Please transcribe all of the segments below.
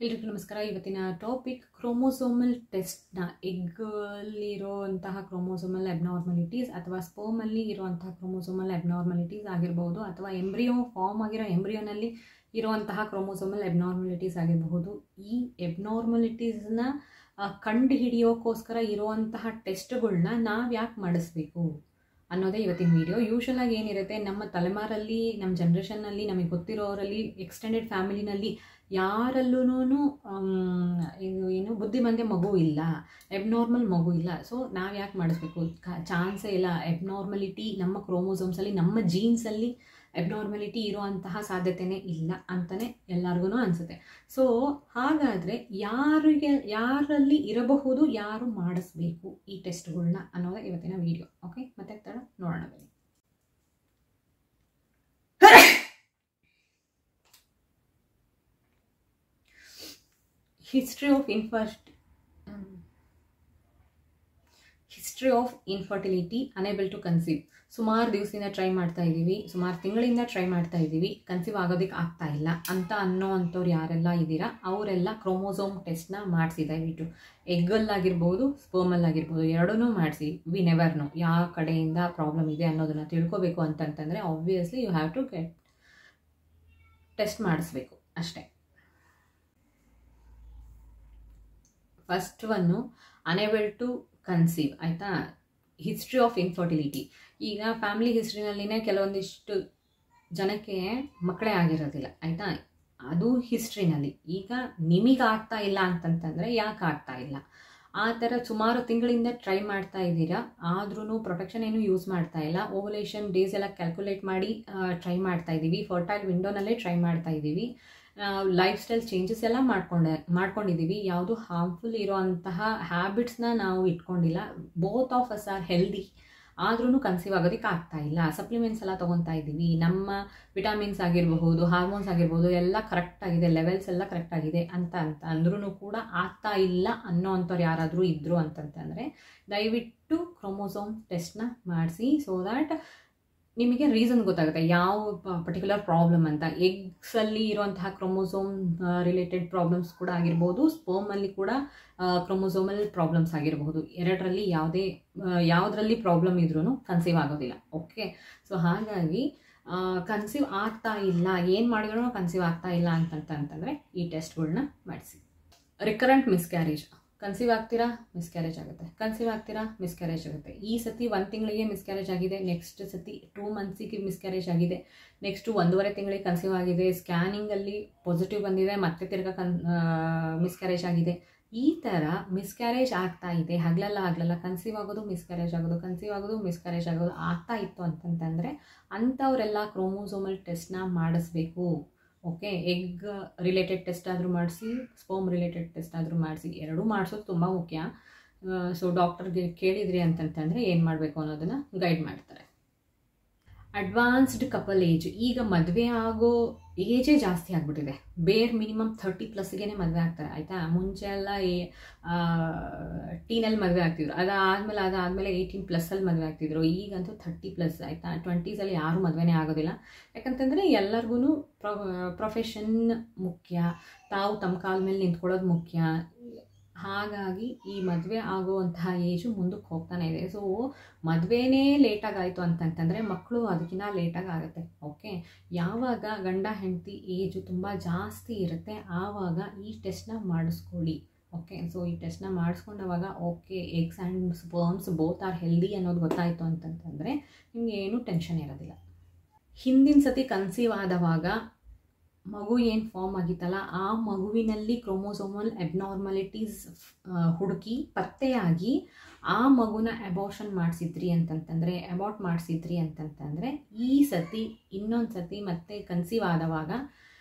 ಎಲ್ರಿಗೂ ನಮಸ್ಕಾರ. ಇವತ್ತಿನ ಟಾಪಿಕ್ ಕ್ರೋಮೋಸೋಮಲ್ ಟೆಸ್ಟ್ನ. ಎಗ್ಗಲ್ಲಿರುವಂತಹ ಕ್ರೋಮೋಸೋಮಲ್ ಅಬ್ನಾರ್ಮಲಿಟೀಸ್ ಅಥವಾ ಸ್ಪರ್ಮಲ್ಲಿ ಇರುವಂತಹ ಕ್ರೋಮೋಸೋಮಲ್ ಅಬ್ನಾರ್ಮಲಿಟೀಸ್ ಆಗಿರಬಹುದು, ಅಥವಾ ಎಂಬ್ರಿಯೋ ಫಾರ್ಮ್ ಆಗಿರೋ ಎಂಬ್ರಿಯೋನಲ್ಲಿ ಇರುವಂತಹ ಕ್ರೋಮೋಸೋಮಲ್ ಅಬ್ನಾರ್ಮಲಿಟೀಸ್ ಆಗಿರಬಹುದು. ಈ ಅಬ್ನಾರ್ಮಲಿಟೀಸ್ನ ಕಂಡು ಹಿಡಿಯೋಕ್ಕೋಸ್ಕರ ಇರುವಂತಹ ಟೆಸ್ಟ್ಗಳನ್ನ ನಾವು ಯಾಕೆ ಮಾಡಿಸ್ಬೇಕು ಅನ್ನೋದೇ ಇವತ್ತಿನ ವಿಡಿಯೋ. ಯೂಶಲ್ ಆಗಿ ಏನಿರುತ್ತೆ, ನಮ್ಮ ತಲೆಮಾರಲ್ಲಿ, ನಮ್ಮ ಜನ್ರೇಷನ್ನಲ್ಲಿ, ನಮಗೆ ಗೊತ್ತಿರೋರಲ್ಲಿ, ಎಕ್ಸ್ಟೆಂಡೆಡ್ ಫ್ಯಾಮಿಲಿನಲ್ಲಿ ಯಾರಲ್ಲೂ ಏನು ಬುದ್ಧಿಮಂದೆ ಮಗು ಇಲ್ಲ, ಎಬ್ನಾರ್ಮಲ್ ಮಗು ಇಲ್ಲ. ಸೊ ನಾವು ಯಾಕೆ ಮಾಡಿಸ್ಬೇಕು? ಚಾನ್ಸೇ ಇಲ್ಲ. ಎಬ್ನಾರ್ಮಲಿಟಿ ನಮ್ಮ ಕ್ರೋಮೋಸೋಮ್ಸಲ್ಲಿ, ನಮ್ಮ ಜೀನ್ಸಲ್ಲಿ ಎಬ್ನಾರ್ಮಲಿಟಿ ಇರುವಂತಹ ಸಾಧ್ಯತೆಯೇ ಇಲ್ಲ ಅಂತಲೇ ಎಲ್ಲರಿಗೂ ಅನಿಸುತ್ತೆ. ಸೊ ಹಾಗಾದರೆ ಯಾರಲ್ಲಿ ಇರಬಹುದು, ಯಾರು ಮಾಡಿಸ್ಬೇಕು ಈ ಟೆಸ್ಟ್ಗಳನ್ನ ಅನ್ನೋದೇ ಇವತ್ತಿನ ವಿಡಿಯೋ. ಓಕೆ, ಮತ್ತೆ ತಡ ನೋಡೋಣ ಬನ್ನಿ. History of infertility, unable to conceive. ಸುಮಾರು ದಿವಸದಿಂದ ಟ್ರೈ ಮಾಡ್ತಾ ಇದ್ದೀವಿ, ಸುಮಾರು ತಿಂಗಳಿಂದ ಟ್ರೈ ಮಾಡ್ತಾ ಇದ್ದೀವಿ, ಕನ್ಸೀವ್ ಆಗೋದಕ್ಕೆ ಆಗ್ತಾ ಇಲ್ಲ ಅಂತ ಅಂಥವ್ರು ಯಾರೆಲ್ಲ ಇದ್ದೀರಾ ಅವರೆಲ್ಲ ಕ್ರೋಮೋಸೋಮ್ ಟೆಸ್ಟ್ನ ಮಾಡಿಸಿ. ದಯವಿಟ್ಟು ಎಗ್ಗಲ್ಲಾಗಿರ್ಬೋದು, ಸ್ಪರ್ಮಲ್ಲಾಗಿರ್ಬೋದು, ಎರಡೂ ಮಾಡಿಸಿ. ವಿ ನೆವರ್ ನೋ ಯಾವ ಕಡೆಯಿಂದ ಪ್ರಾಬ್ಲಮ್ ಇದೆ ಅನ್ನೋದನ್ನು ತಿಳ್ಕೊಬೇಕು ಅಂತಂತಂದರೆ obviously you have to get test ಮಾಡಿಸ್ಬೇಕು ಅಷ್ಟೇ. ಫಸ್ಟ್ ಒನ್ನು ಅನೇಬಲ್ ಟು ಕನ್ಸೀವ್, ಆಯಿತಾ? History of infertility. ಈಗ ಫ್ಯಾಮಿಲಿ ಹಿಸ್ಟ್ರಿನಲ್ಲಿನೇ ಕೆಲವೊಂದಿಷ್ಟು ಜನಕ್ಕೆ ಮಕ್ಕಳೇ ಆಗಿರೋದಿಲ್ಲ, ಆಯಿತಾ? ಅದು ಹಿಸ್ಟ್ರಿನಲ್ಲಿ. ಈಗ ನಿಮಗೆ ಆಗ್ತಾ ಇಲ್ಲ ಅಂತಂತಂದರೆ ಯಾಕೆ ಆಗ್ತಾ ಇಲ್ಲ? ಆ ಥರ ಸುಮಾರು ತಿಂಗಳಿಂದ ಟ್ರೈ ಮಾಡ್ತಾ ಇದ್ದೀರಾ, ಆದ್ರೂ ಪ್ರೊಟೆಕ್ಷನ್ ಏನು ಯೂಸ್ ಮಾಡ್ತಾ ಇಲ್ಲ. ಓವಲೇಷನ್ ಡೇಸ್ ಎಲ್ಲ ಕ್ಯಾಲ್ಕುಲೇಟ್ ಮಾಡಿ ಟ್ರೈ ಮಾಡ್ತಾ ಇದ್ದೀವಿ, ಫರ್ಟೈಲ್ ವಿಂಡೋನಲ್ಲೇ ಟ್ರೈ ಮಾಡ್ತಾ ಇದ್ದೀವಿ, ಲೈಫ್ ಸ್ಟೈಲ್ ಚೇಂಜಸ್ ಎಲ್ಲ ಮಾಡ್ಕೊಂಡಿದ್ದೀವಿ. ಯಾವುದು ಹಾರ್ಮ್ಫುಲ್ ಇರೋಂತಹ ಹ್ಯಾಬಿಟ್ಸ್ನ ನಾವು ಇಟ್ಕೊಂಡಿಲ್ಲ. Both of us are healthy, ಆದ್ರೂ ಕನ್ಸೀವ್ ಆಗೋದಕ್ಕೆ ಆಗ್ತಾ ಇಲ್ಲ. ಸಪ್ಲಿಮೆಂಟ್ಸ್ ಎಲ್ಲ ತೊಗೊತಾ ಇದ್ದೀವಿ, ನಮ್ಮ ವಿಟಮಿನ್ಸ್ ಆಗಿರಬಹುದು, ಹಾರ್ಮೋನ್ಸ್ ಆಗಿರ್ಬೋದು, ಎಲ್ಲ ಕರೆಕ್ಟಾಗಿದೆ, ಲೆವೆಲ್ಸ್ ಎಲ್ಲ ಕರೆಕ್ಟಾಗಿದೆ ಅಂತ ಅಂದ್ರೂ ಕೂಡ ಆಗ್ತಾ ಇಲ್ಲ ಅನ್ನೋ ಅಂಥವ್ರು ಯಾರಾದರೂ ಇದ್ದರು ಅಂತಂತಂದರೆ ದಯವಿಟ್ಟು ಕ್ರೋಮೋಸೋಮ್ ಟೆಸ್ಟ್ನ ಮಾಡಿಸಿ. ಸೊ ದ್ಯಾಟ್ ನಿಮಗೆ ರೀಸನ್ ಗೊತ್ತಾಗುತ್ತೆ ಯಾವ ಪರ್ಟಿಕ್ಯುಲರ್ ಪ್ರಾಬ್ಲಮ್ ಅಂತ. ಎಗ್ಸಲ್ಲಿ ಇರುವಂತಹ ಕ್ರೋಮೋಸೋಮ್ ರಿಲೇಟೆಡ್ ಪ್ರಾಬ್ಲಮ್ಸ್ ಕೂಡ ಆಗಿರ್ಬೋದು, ಸ್ಪರ್ಮಲ್ಲಿ ಕೂಡ ಕ್ರೋಮೋಸೋಮಲ್ ಪ್ರಾಬ್ಲಮ್ಸ್ ಆಗಿರಬಹುದು. ಎರಡರಲ್ಲಿ ಯಾವುದರಲ್ಲಿ ಪ್ರಾಬ್ಲಮ್ ಇದ್ರೂ ಕನ್ಸೀವ್ ಆಗೋದಿಲ್ಲ. ಓಕೆ, ಸೊ ಹಾಗಾಗಿ ಕನ್ಸೀವ್ ಆಗ್ತಾ ಇಲ್ಲ, ಏನು ಮಾಡಿದ್ರೂ ಕನ್ಸೀವ್ ಆಗ್ತಾ ಇಲ್ಲ ಅಂತಂತಂದರೆ ಈ ಟೆಸ್ಟ್ಗಳನ್ನ ಮಾಡಿಸಿ. Recurrent miscarriage. ಕನ್ಸೀವ್ ಆಗ್ತೀರಾ, ಮಿಸ್ಕ್ಯಾರೇಜ್ ಆಗುತ್ತೆ, ಕನ್ಸೀವ್ ಆಗ್ತೀರಾ, ಮಿಸ್ಕ್ಯಾರೇಜ್ ಆಗುತ್ತೆ. ಈ ಸತಿ 1 ತಿಂಗಳಿಗೆ ಮಿಸ್ಕ್ಯಾರೇಜ್ ಆಗಿದೆ, ನೆಕ್ಸ್ಟ್ ಸತಿ 2 ಮಂತ್ಸಿಗೆ ಮಿಸ್ಕ್ಯಾರೇಜ್ ಆಗಿದೆ, ನೆಕ್ಸ್ಟು 1.5 ತಿಂಗಳಿಗೆ ಕನ್ಸೀವ್ ಆಗಿದೆ, ಸ್ಕ್ಯಾನಿಂಗಲ್ಲಿ ಪಾಸಿಟಿವ್ ಬಂದಿದೆ, ಮತ್ತೆ ತಿರ್ಗಾ ಮಿಸ್ಕ್ಯಾರೇಜ್ ಆಗಿದೆ. ಈ ಥರ ಮಿಸ್ಕ್ಯಾರೇಜ್ ಆಗ್ತಾ ಇದೆ, ಹಗಲಲ್ಲ ಕನ್ಸೀವ್ ಆಗೋದು, ಮಿಸ್ಕ್ಯಾರೇಜ್ ಆಗೋದು, ಕನ್ಸೀವ್ ಆಗೋದು, ಮಿಸ್ಕ್ಯಾರೇಜ್ ಆಗೋದು ಆಗ್ತಾ ಇತ್ತು ಅಂತಂತಂದರೆ ಅಂಥವರೆಲ್ಲ ಕ್ರೋಮೋಸೋಮಲ್ ಟೆಸ್ಟ್ನ ಮಾಡಿಸ್ಬೇಕು. ಓಕೆ, ಎಗ್ ರಿಲೇಟೆಡ್ ಟೆಸ್ಟ್ ಆದರೂ ಮಾಡಿಸಿ, ಸ್ಪರ್ಮ್ ರಿಲೇಟೆಡ್ ಟೆಸ್ಟ್ ಆದರೂ ಮಾಡಿಸಿ, ಎರಡೂ ಮಾಡಿಸೋದು ತುಂಬ ಮುಖ್ಯ. ಸೊ ಡಾಕ್ಟರ್ಗೆ ಕೇಳಿದ್ರಿ ಅಂತಂತಂದರೆ ಏನು ಮಾಡಬೇಕು ಅನ್ನೋದನ್ನು ಗೈಡ್ ಮಾಡ್ತಾರೆ. Advanced couple age. ಈಗ ಮದುವೆ ಆಗೋ ಏಜೇ ಜಾಸ್ತಿ ಆಗಿಬಿಟ್ಟಿದೆ. ಬೇರ್ ಮಿನಿಮಮ್ 30+ ಮದುವೆ ಆಗ್ತಾರೆ, ಆಯಿತಾ? ಮುಂಚೆ ಎಲ್ಲ ಟೀನಲ್ಲಿ ಮದುವೆ ಆಗ್ತಿದ್ರು, ಅದಾದಮೇಲೆ 18+ ಮದುವೆ ಆಗ್ತಿದ್ರು. ಈಗಂತೂ 30+, ಆಯಿತಾ? 20sಲ್ಲಿ ಯಾರೂ ಮದುವೆನೇ ಆಗೋದಿಲ್ಲ. ಯಾಕಂತಂದರೆ ಎಲ್ಲರಿಗೂ ಪ್ರೊಫೆಷನ್ ಮುಖ್ಯ, ತಾವು ತಮ್ಮ ಕಾಲ ಮೇಲೆ ನಿಂತ್ಕೊಳ್ಳೋದು ಮುಖ್ಯ. ಹಾಗಾಗಿ ಈ ಮದುವೆ ಆಗುವಂತಹ ಏಜು ಮುಂದಕ್ಕೆ ಹೋಗ್ತಾನೆ ಇದೆ. ಸೊ ಮದುವೆನೇ ಲೇಟಾಗಿ ಆಯಿತು ಅಂತಂತಂದರೆ ಮಕ್ಕಳು ಅದಕ್ಕಿಂತ ಲೇಟಾಗಿ ಆಗುತ್ತೆ. ಓಕೆ, ಯಾವಾಗ ಗಂಡ ಹೆಂಡತಿ ಏಜು ತುಂಬ ಜಾಸ್ತಿ ಇರುತ್ತೆ ಆವಾಗ ಈ ಟೆಸ್ಟ್ನ ಮಾಡಿಸ್ಕೊಳ್ಳಿ. ಓಕೆ, ಸೊ ಈ ಟೆಸ್ಟ್ನ ಮಾಡಿಸ್ಕೊಂಡವಾಗ okay, eggs and sperms both are healthy ಅನ್ನೋದು ಗೊತ್ತಾಯಿತು ಅಂತಂತಂದರೆ ನಿಮಗೆ ಏನೂ ಟೆನ್ಷನ್ ಇರೋದಿಲ್ಲ. ಹಿಂದಿನ ಸತಿ ಕನ್ಸೀವ್ ಆದವಾಗ ಮಗು ಏನು ಫಾರ್ಮ್ ಆಗಿತ್ತಲ್ಲ, ಆ ಮಗುವಿನಲ್ಲಿ ಕ್ರೋಮೋಸೋಮಲ್ ಅಬ್ನಾರ್ಮಲಿಟೀಸ್ ಹುಡುಕಿ ಪತ್ತೆಯಾಗಿ ಆ ಮಗುನ ಅಬಾರ್ಟ್ ಮಾಡಿಸಿದ್ರಿ ಅಂತಂತಂದರೆ ಈ ಸತಿ ಇನ್ನೊಂದು ಸತಿ ಮತ್ತೆ ಕನ್ಸೀವ್ ಆದವಾಗ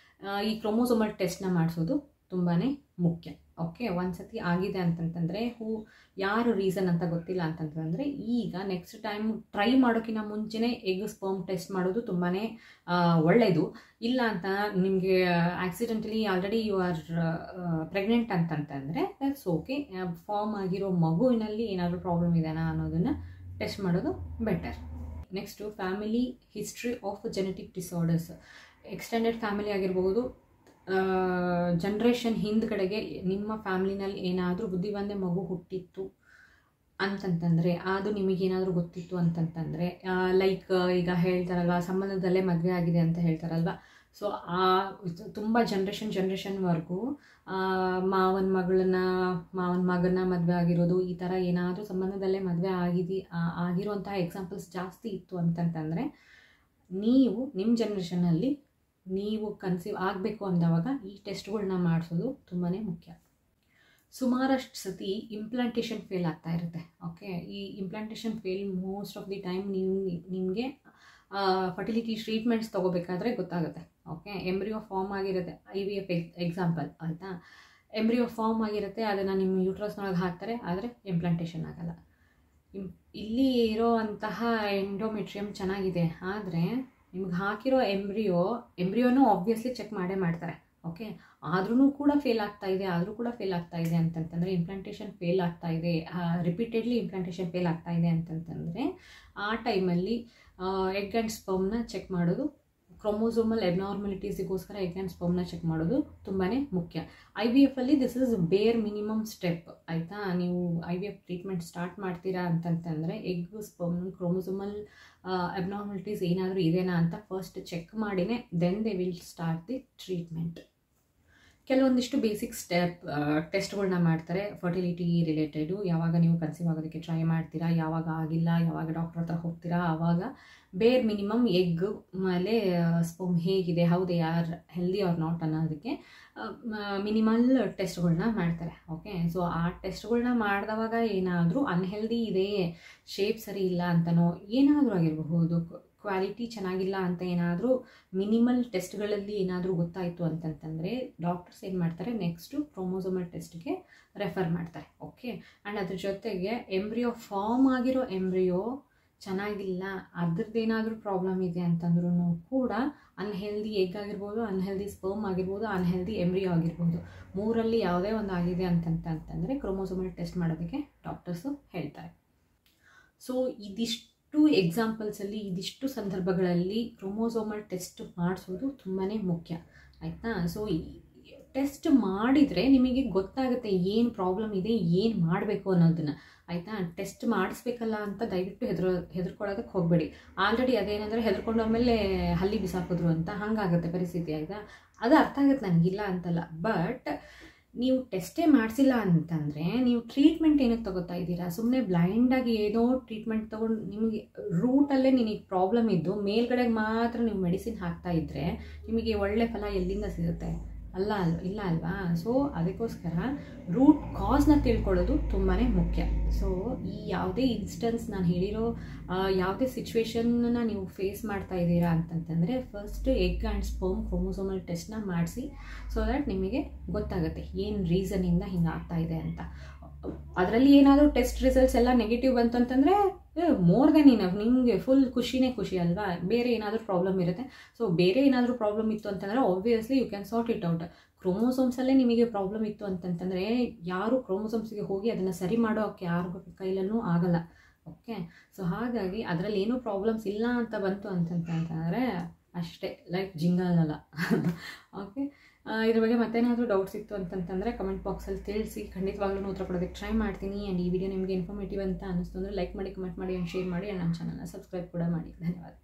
ಈ ಕ್ರೋಮೋಸೋಮಲ್ ಟೆಸ್ಟ್ನ ಮಾಡಿಸೋದು ತುಂಬಾ ಮುಖ್ಯ. ಓಕೆ, ಒಂದು ಸತಿ ಆಗಿದೆ ಅಂತಂತಂದರೆ ಯಾರು ರೀಸನ್ ಅಂತ ಗೊತ್ತಿಲ್ಲ ಅಂತಂತಂದರೆ ಈಗ ನೆಕ್ಸ್ಟ್ ಟೈಮ್ ಟ್ರೈ ಮಾಡೋಕ್ಕಿಂತ ಮುಂಚೆನೇ ಎಗ್ ಸ್ಪರ್ಮ್ ಟೆಸ್ಟ್ ಮಾಡೋದು ತುಂಬಾ ಒಳ್ಳೆಯದು. ಇಲ್ಲ ಅಂತ ನಿಮಗೆ accidentally already you are pregnant ಅಂತಂತಂದರೆ ದಟ್ಸ್ ಓಕೆ. ಫಾರ್ಮ್ ಆಗಿರೋ ಮಗುವಿನಲ್ಲಿ ಏನಾದರೂ ಪ್ರಾಬ್ಲಮ್ ಇದೆನಾ ಅನ್ನೋದನ್ನು ಟೆಸ್ಟ್ ಮಾಡೋದು better. Next family history of genetic disorders. Extended family ಆಗಿರ್ಬೋದು, ಜನ್ರೇಷನ್ ಹಿಂದ್ಗಡೆಗೆ ನಿಮ್ಮ ಫ್ಯಾಮ್ಲಿನಲ್ಲಿ ಏನಾದರೂ ಬುದ್ಧಿವಂತ ಮಗು ಹುಟ್ಟಿತ್ತು ಅಂತಂತಂದರೆ, ಅದು ನಿಮಗೇನಾದರೂ ಗೊತ್ತಿತ್ತು ಅಂತಂತಂದರೆ, ಲೈಕ್ ಈಗ ಹೇಳ್ತಾರಲ್ವ ಸಂಬಂಧದಲ್ಲೇ ಮದುವೆ ಆಗಿದೆ ಅಂತ ಹೇಳ್ತಾರಲ್ವ. ಸೊ ತುಂಬ ಜನ್ರೇಷನ್ವರೆಗೂ ಮಾವನ ಮಗನ ಮದುವೆ ಆಗಿರೋದು, ಈ ಥರ ಏನಾದರೂ ಸಂಬಂಧದಲ್ಲೇ ಮದುವೆ ಆಗಿರುವಂತಹ ಎಕ್ಸಾಂಪಲ್ಸ್ ಜಾಸ್ತಿ ಇತ್ತು ಅಂತಂತಂದರೆ, ನೀವು ನಿಮ್ಮ ಜನ್ರೇಷನಲ್ಲಿ ನೀವು ಕನ್ಸೀವ್ ಆಗಬೇಕು ಅಂದವಾಗ ಈ ಟೆಸ್ಟ್ಗಳನ್ನ ಮಾಡಿಸೋದು ತುಂಬಾ ಮುಖ್ಯ. ಸುಮಾರಷ್ಟು ಸತಿ ಇಂಪ್ಲಾಂಟೇಷನ್ ಫೇಲ್ ಆಗ್ತಾ ಇರುತ್ತೆ. ಓಕೆ, ಈ implantation fail most of the time ನಿಮಗೆ ಫರ್ಟಿಲಿಟಿ ಟ್ರೀಟ್ಮೆಂಟ್ಸ್ ತೊಗೋಬೇಕಾದ್ರೆ ಗೊತ್ತಾಗುತ್ತೆ. ಓಕೆ, ಎಂಬ್ರಿಯೋ ಫಾರ್ಮ್ ಆಗಿರುತ್ತೆ, IVF ಎಕ್ಸಾಂಪಲ್ ಆಯಿತಾ. ಎಂಬ್ರಿಯೋ ಫಾರ್ಮ್ ಆಗಿರುತ್ತೆ, ಅದನ್ನು ನಿಮ್ಮ ಯೂಟ್ರಸ್ನೊಳಗೆ ಹಾಕ್ತಾರೆ, ಆದರೆ ಇಂಪ್ಲಾಂಟೇಷನ್ ಆಗಲ್ಲ. ಇಲ್ಲಿ ಇರೋ ಅಂತಹ ಎಂಡೋಮೆಟ್ರಿಯಮ್ ಚೆನ್ನಾಗಿದೆ, ಆದರೆ ನಿಮ್ಗೆ ಹಾಕಿರೋ ಎಂಬ್ರಿಯೋನೂ ಆಬ್ವಿಯಸ್ಲಿ ಚೆಕ್ ಮಾಡೇ ಮಾಡ್ತಾರೆ. ಓಕೆ, ಆದ್ರೂ ಕೂಡ ಫೇಲ್ ಆಗ್ತಾ ಇದೆ ಅಂತಂತಂದರೆ, ಇಂಪ್ಲಾಂಟೇಷನ್ ಫೇಲ್ ಆಗ್ತಾ ಇದೆ, ರಿಪೀಟೆಡ್ಲಿ ಇಂಪ್ಲಾಂಟೇಷನ್ ಫೇಲ್ ಆಗ್ತಾ ಇದೆ ಅಂತಂತಂದರೆ, ಆ ಟೈಮಲ್ಲಿ ಎಗ್ ಆ್ಯಂಡ್ ಸ್ಪರ್ಮ್ನ ಚೆಕ್ ಮಾಡೋದು, ಕ್ರೋಮೋಸೋಮಲ್ ಎಬ್ನಾರ್ಮಲಿಟೀಸಿಗೋಸ್ಕರ ಎಗ್ ಆ್ಯಂಡ್ ಸ್ಪರ್ಮ್ನ ಚೆಕ್ ಮಾಡೋದು ತುಂಬಾ ಮುಖ್ಯ. IVFಲ್ಲಿ ದಿಸ್ ಇಸ್ ಬೇರ್ ಮಿನಿಮಮ್ ಸ್ಟೆಪ್ ಆಯಿತಾ. ನೀವು IVF ಟ್ರೀಟ್ಮೆಂಟ್ ಸ್ಟಾರ್ಟ್ ಮಾಡ್ತೀರಾ ಅಂತಂತಂದರೆ ಎಗ್ ಸ್ಪರ್ಮ್ ಕ್ರೋಮೋಸೋಮಲ್ ಅಬ್ನಾರ್ಮಲಿಟೀಸ್ ಏನಾದರೂ ಇದೆನಾ ಅಂತ ಫಸ್ಟ್ ಚೆಕ್ ಮಾಡಿನೇ then they will start the treatment. ಕೆಲವೊಂದಿಷ್ಟು ಬೇಸಿಕ್ ಟೆಸ್ಟ್ಗಳನ್ನ ಮಾಡ್ತಾರೆ ಫರ್ಟಿಲಿಟಿ ರಿಲೇಟೆಡು. ಯಾವಾಗ ನೀವು ಕನ್ಸೀವ್ ಆಗೋದಕ್ಕೆ ಟ್ರೈ ಮಾಡ್ತೀರಾ, ಯಾವಾಗ ಆಗಿಲ್ಲ, ಯಾವಾಗ ಡಾಕ್ಟರ್ ಹತ್ರ ಹೋಗ್ತೀರಾ, ಆವಾಗ ಬೇರ್ ಮಿನಿಮಮ್ ಎಗ್ ಮೇಲೆ ಸ್ಪರ್ಮ್ ಹೇಗಿದೆ, how they are healthy or not ಅನ್ನೋದಕ್ಕೆ ಮಿನಿಮಲ್ ಟೆಸ್ಟ್ಗಳನ್ನ ಮಾಡ್ತಾರೆ. ಓಕೆ, ಸೊ ಆ ಟೆಸ್ಟ್ಗಳನ್ನ ಮಾಡಿದವಾಗ ಏನಾದರೂ ಅನ್ಹೆಲ್ದಿ ಇದೆ, ಶೇಪ್ ಸರಿ ಇಲ್ಲ ಅಂತನೋ ಏನಾದರೂ ಆಗಿರಬಹುದು, ಕ್ವಾಲಿಟಿ ಚೆನ್ನಾಗಿಲ್ಲ ಅಂತ ಏನಾದರೂ ಮಿನಿಮಲ್ ಟೆಸ್ಟ್ಗಳಲ್ಲಿ ಏನಾದರೂ ಗೊತ್ತಾಯಿತು ಅಂತಂತಂದರೆ ಡಾಕ್ಟರ್ಸ್ ಏನು ಮಾಡ್ತಾರೆ, ನೆಕ್ಸ್ಟು ಕ್ರೋಮೋಸೋಮಲ್ ಟೆಸ್ಟ್ಗೆ ರೆಫರ್ ಮಾಡ್ತಾರೆ. ಓಕೆ, ಆ್ಯಂಡ್ ಅದ್ರ ಜೊತೆಗೆ ಎಂಬ್ರಿಯೋ ಫಾರ್ಮ್ ಆಗಿರೋ ಎಂಬ್ರಿಯೋ ಚೆನ್ನಾಗಿಲ್ಲ, ಅದ್ರದ್ದೇನಾದರೂ ಪ್ರಾಬ್ಲಮ್ ಇದೆ ಅಂತಂದ್ರೂ ಕೂಡ ಅನ್ಹೆಲ್ದಿ ಎಗ್ ಆಗಿರ್ಬೋದು, ಅನ್ಹೆಲ್ದಿ ಸ್ಪರ್ಮ್ ಆಗಿರ್ಬೋದು, ಅನ್ಹೆಲ್ದಿ ಎಂಬ್ರಿಯೋ ಆಗಿರ್ಬೋದು, ಮೂರಲ್ಲಿ ಯಾವುದೇ ಒಂದು ಆಗಿದೆ ಅಂತಂತಂದರೆ ಕ್ರೋಮೋಸೋಮಲ್ ಟೆಸ್ಟ್ ಮಾಡೋದಕ್ಕೆ ಡಾಕ್ಟರ್ಸು ಹೇಳ್ತಾರೆ. ಸೊ ಇದಿಷ್ಟು ಎಕ್ಸಾಂಪಲ್ಸಲ್ಲಿ, ಇದಿಷ್ಟು ಸಂದರ್ಭಗಳಲ್ಲಿ ಕ್ರೋಮೋಸೋಮಲ್ ಟೆಸ್ಟ್ ಮಾಡಿಸೋದು ತುಂಬಾ ಮುಖ್ಯ ಆಯಿತಾ. ಸೊ ಟೆಸ್ಟ್ ಮಾಡಿದರೆ ನಿಮಗೆ ಗೊತ್ತಾಗುತ್ತೆ ಏನು ಪ್ರಾಬ್ಲಮ್ ಇದೆ, ಏನು ಮಾಡಬೇಕು ಅನ್ನೋದನ್ನು ಆಯಿತಾ. ಟೆಸ್ಟ್ ಮಾಡಿಸ್ಬೇಕಲ್ಲ ಅಂತ ದಯವಿಟ್ಟು ಹೆದರ್ಕೊಳ್ಳೋದಕ್ಕೆ ಹೋಗಬೇಡಿ. ಆಲ್ರೆಡಿ ಅದೇನೆಂದರೆ ಹೆದರ್ಕೊಂಡೋದ್ಮೇಲೆ ಹಲ್ಲಿ ಬಿಸಾಕಿದ್ರು ಅಂತ ಹಾಗಾಗುತ್ತೆ ಪರಿಸ್ಥಿತಿ ಆಯಿತಾ. ಅದು ಅರ್ಥ ಆಗುತ್ತೆ ನನಗಿಲ್ಲ ಅಂತಲ್ಲ, ಬಟ್ ನೀವು ಟೆಸ್ಟೇ ಮಾಡಿಸಿಲ್ಲ ಅಂತಂದರೆ ನೀವು ಟ್ರೀಟ್ಮೆಂಟ್ ಏನಕ್ಕೆ ತೊಗೋತಾ ಇದ್ದೀರಾ? ಸುಮ್ಮನೆ ಬ್ಲೈಂಡಾಗಿ ಏನೋ ಟ್ರೀಟ್ಮೆಂಟ್ ತೊಗೊಂಡು ನಿಮಗೆ ರೂಟಲ್ಲೇ ನಿನಗೆ ಪ್ರಾಬ್ಲಮ್ ಇದ್ದು ಮೇಲ್ಗಡೆಗೆ ಮಾತ್ರ ನೀವು ಮೆಡಿಸಿನ್ ಹಾಕ್ತಾ ಇದ್ದರೆ ನಿಮಗೆ ಒಳ್ಳೆ ಫಲ ಎಲ್ಲಿಂದ ಸಿಗುತ್ತೆ? ಇಲ್ಲ ಅಲ್ವಾ. ಸೊ ಅದಕ್ಕೋಸ್ಕರ ರೂಟ್ ಕಾಸ್ನ ತಿಳ್ಕೊಳ್ಳೋದು ತುಂಬಾ ಮುಖ್ಯ. ಸೊ ಈ ಯಾವುದೇ ಇನ್ಸ್ಟೆನ್ಸ್ ನಾನು ಹೇಳಿರೋ ಯಾವುದೇ ಸಿಚುವೇಶನ್ನ ನೀವು ಫೇಸ್ ಮಾಡ್ತಾ ಇದ್ದೀರಾ ಅಂತಂತಂದರೆ first egg and sperm chromosomal ಟೆಸ್ಟ್ನ ಮಾಡಿಸಿ, ಸೊ ದ್ಯಾಟ್ ನಿಮಗೆ ಗೊತ್ತಾಗುತ್ತೆ ಏನು ರೀಸನಿಂದ ಹಿಂಗೆ ಆಗ್ತಾ ಇದೆ ಅಂತ. ಅದರಲ್ಲಿ ಏನಾದರೂ ಟೆಸ್ಟ್ ರಿಸಲ್ಟ್ಸ್ ಎಲ್ಲ ನೆಗೆಟಿವ್ ಬಂತು ಅಂತಂದರೆ ಮೋರ್ ದೆನ್ ಇನಫ್, ನಿಮಗೆ ಫುಲ್ ಖುಷಿ ಅಲ್ವಾ. ಬೇರೆ ಏನಾದರೂ ಪ್ರಾಬ್ಲಮ್ ಇರುತ್ತೆ. ಸೊ ಬೇರೆ ಏನಾದರೂ ಪ್ರಾಬ್ಲಮ್ ಇತ್ತು ಅಂತಂದರೆ obviously you can sort it out. ಕ್ರೋಮೋಸೋಮ್ಸಲ್ಲೇ ನಿಮಗೆ ಪ್ರಾಬ್ಲಮ್ ಇತ್ತು ಅಂತಂತಂದರೆ ಯಾರು ಕ್ರೋಮೋಸೋಮ್ಸ್ಗೆ ಹೋಗಿ ಅದನ್ನು ಸರಿ ಮಾಡೋಕ್ಕೆ ಯಾರಿಗೂ ಕೈಲೂ ಆಗಲ್ಲ. ಓಕೆ, ಸೊ ಹಾಗಾಗಿ ಅದರಲ್ಲಿ ಏನೂ ಪ್ರಾಬ್ಲಮ್ಸ್ ಇಲ್ಲ ಅಂತ ಬಂತು ಅಂತಂತಂದರೆ ಅಷ್ಟೇ, ಲೈಫ್ ಜಿಂಗಲ್ಲ. ಓಕೆ, ಇದ್ರ ಬಗ್ಗೆ ಮತ್ತೇನಾದರೂ ಡೌಟ್ಸ್ ಇತ್ತು ಅಂತಂತಂದರೆ ಕಮೆಂಟ್ ಬಾಕ್ಸಲ್ಲಿ ತಿಳಿಸಿ, ಖಂಡಿತವಾಗ್ಲೂ ಉತ್ತರ ಕೊಡೋದಕ್ಕೆ ಟ್ರೈ ಮಾಡ್ತೀನಿ. ಆ್ಯಂಡ್ ಈ ವಿಡಿಯೋ ನಿಮಗೆ ಇನ್ಫಾರ್ಮೇಟಿವ್ ಅಂತ ಅನ್ನಿಸ್ತು ಅಂದರೆ ಲೈಕ್ ಮಾಡಿ, ಕಮೆಂಟ್ ಮಾಡಿ ಆ್ಯಂಡ್ ಶೇರ್ ಮಾಡಿ. ಆ್ಯಂಡ್ ನಮ್ಮ ಚಾನಲ್ನ ಸಬ್ಸ್ಕ್ರೈಬ್ ಕೂಡ ಮಾಡಿ. ಧನ್ಯವಾದ.